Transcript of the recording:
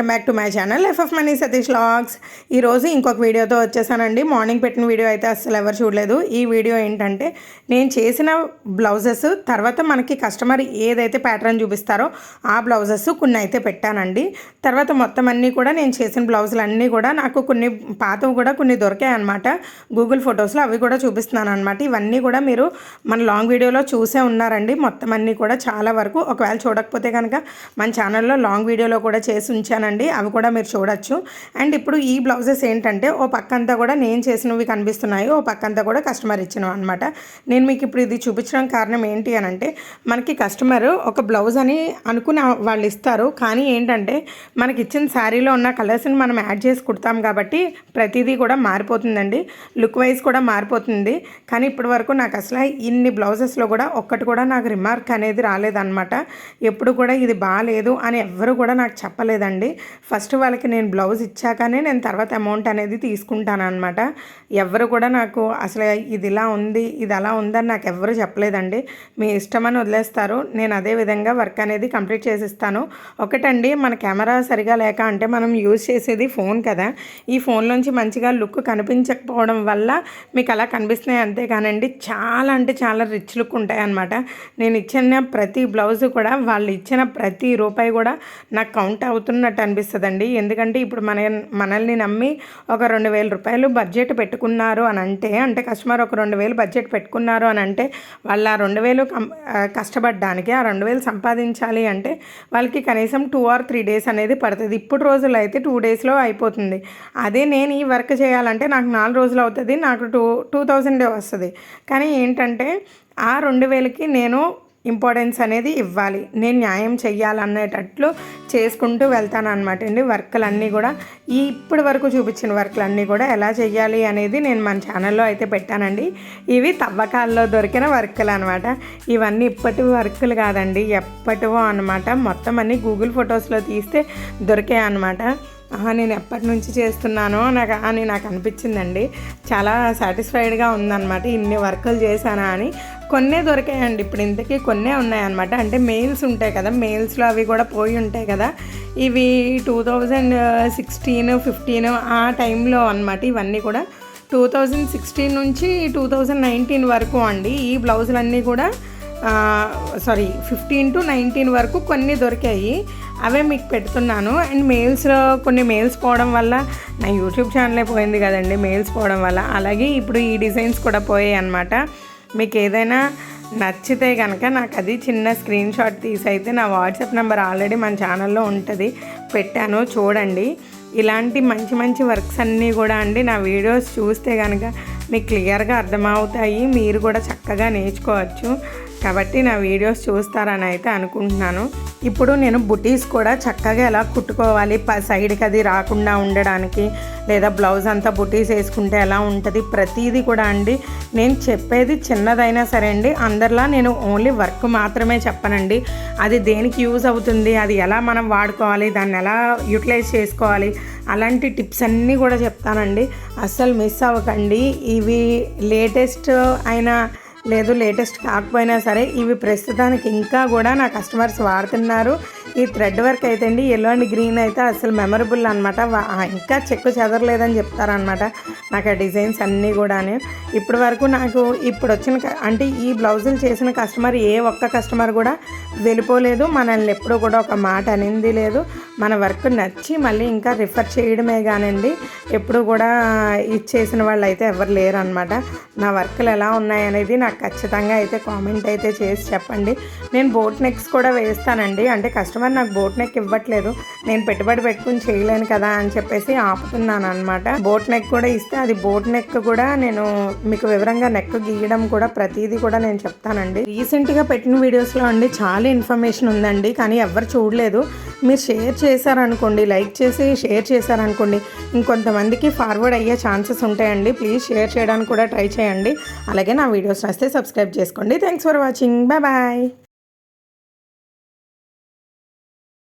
Welcome back to my channel FF money Satish vlogs. ఈరోజు ఇంకొక వీడియోతో వచ్చేసానండి. మార్నింగ్ పెట్టిన వీడియో అయితే అస్సలు ఎవరు చూడలేదు. ఈ వీడియో ఏంటంటే నేను చేసిన బ్లౌజెస్ తర్వాత మనకి కస్టమర్ ఏదైతే ప్యాటర్న్ చూపిస్తారో ఆ బ్లౌజెస్ కొన్ని అయితే పెట్టానండి. తర్వాత మొత్తం అన్నీ కూడా నేను చేసిన బ్లౌజులు అన్నీ కూడా నాకు కొన్ని పాతవి కూడా కొన్ని దొరికాయి అనమాట గూగుల్ ఫొటోస్లో. అవి కూడా చూపిస్తున్నాను అనమాట. ఇవన్నీ కూడా మీరు మన లాంగ్ వీడియోలో చూసే ఉన్నారండి. మొత్తం అన్నీ కూడా చాలా వరకు ఒకవేళ చూడకపోతే కనుక మన ఛానల్లో లాంగ్ వీడియోలో కూడా చేసి ఉంచానండి. అవి కూడా మీరు చూడొచ్చు. అండ్ ఇప్పుడు ఈ బ్లౌజెస్ ఏంటంటే ఓ పక్కంతా కూడా నేను చేసినవి కనిపిస్తున్నాయి, ఓ పక్కంతా కూడా కస్టమర్ ఇచ్చినవి అనమాట. నేను మీకు ఇప్పుడు ఇది చూపించడం కారణం ఏంటి అని అంటే మనకి కస్టమర్ ఒక బ్లౌజ్ అని అనుకుని వాళ్ళు ఇస్తారు. కానీ ఏంటంటే మనకి ఇచ్చిన శారీలో ఉన్న కలర్స్ని మనం యాడ్ చేసి కుడతాం కాబట్టి ప్రతిదీ కూడా మారిపోతుందండి. లుక్ వైజ్ కూడా మారిపోతుంది. కానీ ఇప్పటి వరకు నాకు అసలు ఇన్ని బ్లౌజెస్లో కూడా ఒక్కటి కూడా నాకు రిమార్క్ అనేది రాలేదన్నమాట. ఎప్పుడు కూడా ఇది బాగాలేదు అని ఎవ్వరు కూడా నాకు చెప్పలేదండి. ఫస్ట్ వాళ్ళకి నేను బ్లౌజ్ ఇచ్చాకనే నేను తర్వాత అమౌంట్ అనేది తీసుకుంటాను అనమాట. ఎవరు కూడా నాకు అసలు ఇది ఇలా ఉంది ఇది అలా ఉందని నాకు ఎవ్వరు చెప్పలేదండి. మీ ఇష్టమని వదిలేస్తారు. నేను అదే విధంగా వర్క్ అనేది కంప్లీట్ చేసిస్తాను. ఒకటండి, మన కెమెరా సరిగా లేక అంటే మనం యూజ్ చేసేది ఫోన్ కదా, ఈ ఫోన్లోంచి మంచిగా లుక్ కనిపించకపోవడం వల్ల మీకు అలా కనిపిస్తున్నాయి. అంతేకానండి చాలా అంటే చాలా రిచ్ లుక్ ఉంటాయి అన్నమాట. నేను ఇచ్చిన ప్రతి బ్లౌజ్ కూడా వాళ్ళు ఇచ్చిన ప్రతి రూపాయి కూడా నాకు కౌంట్ అవుతున్నట్టు అనిపిస్తుందండి. ఎందుకంటే ఇప్పుడు మనల్ని నమ్మి ఒక 2,000 రూపాయలు బడ్జెట్ పెట్టుకున్నారు అని అంటే కస్టమర్ ఒక 2,000 బడ్జెట్ పెట్టుకున్నారు అని అంటే వాళ్ళు ఆ 2,000 కష్టపడడానికి ఆ 2,000 సంపాదించాలి అంటే వాళ్ళకి కనీసం 2 or 3 డేస్ అనేది పడుతుంది. ఇప్పుడు రోజులు అయితే 2 డేస్లో అయిపోతుంది. అదే నేను ఈ వర్క్ చేయాలంటే నాకు 4 రోజులు అవుతుంది, నాకు 2,000 వస్తుంది. కానీ ఏంటంటే ఆ 2,000కి నేను ఇంపార్టెన్స్ అనేది ఇవ్వాలి, నేను న్యాయం చెయ్యాలనేటట్లు చేసుకుంటూ వెళ్తాను అనమాట అండి. వర్కులన్నీ కూడా ఇప్పటి వరకు చూపించిన వర్కులన్నీ కూడా ఎలా చెయ్యాలి అనేది నేను మన ఛానల్లో అయితే పెట్టానండి. ఇవి తవ్వకాల్లో దొరికిన వర్కులు అనమాట. ఇవన్నీ ఇప్పటి వర్కులు కాదండి, ఎప్పటివో అనమాట. మొత్తం అన్నీ గూగుల్ ఫొటోస్లో తీస్తే దొరికాయి అనమాట. నేను ఎప్పటి నుంచి చేస్తున్నానో నాకు అనిపించిందండి. చాలా సాటిస్ఫైడ్గా ఉందన్నమాట. ఇన్ని వర్కులు చేశానా అని. కొన్నే దొరికాయండి ఇప్పుడు, ఇంతకీ కొన్నే ఉన్నాయన్నమాట. అంటే మెయిల్స్ ఉంటాయి కదా, మెయిల్స్లో అవి కూడా పోయి ఉంటాయి కదా. ఇవి 2016, 15 ఆ టైంలో అనమాట. ఇవన్నీ కూడా 2016 నుంచి 2019 వరకు అండి. ఈ బ్లౌజులన్నీ కూడా 15 to 19 వరకు కొన్ని దొరికాయి. అవే మీకు పెడుతున్నాను. అండ్ మెయిల్స్లో కొన్ని మెయిల్స్ పోవడం వల్ల నా యూట్యూబ్ ఛానలే పోయింది కదండి మెయిల్స్ పోవడం వల్ల. అలాగే ఇప్పుడు ఈ డిజైన్స్ కూడా పోయాయి అనమాట. మీకు ఏదైనా నచ్చితే కనుక నాకు అది చిన్న స్క్రీన్ షాట్ తీసి అయితే నా వాట్సాప్ నెంబర్ ఆల్రెడీ మన ఛానల్లో ఉంటుంది, పెట్టాను, చూడండి. ఇలాంటి మంచి మంచి వర్క్స్ అన్నీ కూడా అండి నా వీడియోస్ చూస్తే కనుక మీకు క్లియర్గా అర్థమవుతాయి. మీరు కూడా చక్కగా నేర్చుకోవచ్చు. కాబట్టి నా వీడియోస్ చూస్తారని అయితే అనుకుంటున్నాను. ఇప్పుడు నేను బుటీస్ కూడా చక్కగా ఎలా కుట్టుకోవాలి, సైడ్కి అది రాకుండా ఉండడానికి, లేదా బ్లౌజ్ అంతా బుటీస్ వేసుకుంటే ఎలా ఉంటుంది, ప్రతిదీ కూడా అండి నేను చెప్పేది చిన్నదైనా సరే అండి. అందరిలా నేను ఓన్లీ వర్క్ మాత్రమే చెప్పనండి. అది దేనికి యూజ్ అవుతుంది, అది ఎలా మనం వాడుకోవాలి, దాన్ని ఎలా యూటిలైజ్ చేసుకోవాలి, అలాంటి టిప్స్ అన్నీ కూడా చెప్తానండి. అస్సలు మిస్ అవ్వకండి. ఇవి లేటెస్ట్ అయినా లేదు లేటెస్ట్ కాకపోయినా సరే ఇవి ప్రస్తుతానికి ఇంకా కూడా నా కస్టమర్స్ వాడుతున్నారు. ఈ థ్రెడ్ వర్క్ అయితే అండి ఎల్లో అండ్ గ్రీన్ అయితే అసలు మెమరబుల్ అనమాట. ఇంకా చెక్కు చెదరలేదని చెప్తారనమాట నాకు ఆ డిజైన్స్ అన్నీ కూడా. ఇప్పటి వరకు నాకు ఇప్పుడు వచ్చిన అంటే ఈ బ్లౌజులు చేసిన కస్టమర్ ఏ ఒక్క కస్టమర్ కూడా వెళ్ళిపోలేదు, మనల్ని ఎప్పుడూ కూడా ఒక మాట అనింది లేదు. మన వర్క్ నచ్చి మళ్ళీ ఇంకా రిఫర్ చేయడమే కానండి ఎప్పుడు కూడా ఇచ్చేసిన వాళ్ళు అయితే ఎవరు లేరు అనమాట. నా వర్కులు ఎలా ఉన్నాయనేది నాకు ఖచ్చితంగా అయితే కామెంట్ అయితే చేసి చెప్పండి. నేను బోట్ నెక్స్ కూడా వేస్తానండి. అంటే కస్టమర్ నాకు బోట్ నెక్ ఇవ్వట్లేదు, నేను పెట్టుబడి పెట్టుకుని చేయలేను కదా అని చెప్పేసి ఆపుతున్నాను అనమాట. బోట్ నెక్ కూడా ఇస్తే అది బోట్ నెక్ కూడా నేను మీకు వివరంగా నెక్ గీయడం కూడా ప్రతిదీ కూడా నేను చెప్తానండి. రీసెంట్గా పెట్టిన వీడియోస్లో అండి చాలా ఇన్ఫర్మేషన్ ఉందండి, కానీ ఎవరు చూడలేదు. మీరు షేర్ చేశారనుకోండి, లైక్ చేసి షేర్ చేశారనుకోండి, ఇంకొంతమందికి ఫార్వర్డ్ అయ్యే ఛాన్సెస్ ఉంటాయండి. ప్లీజ్ షేర్ చేయడానికి కూడా ట్రై చేయండి. అలాగే నా వీడియోస్ నచ్చితే సబ్స్క్రైబ్ చేసుకోండి. Thanks for watching. Bye bye.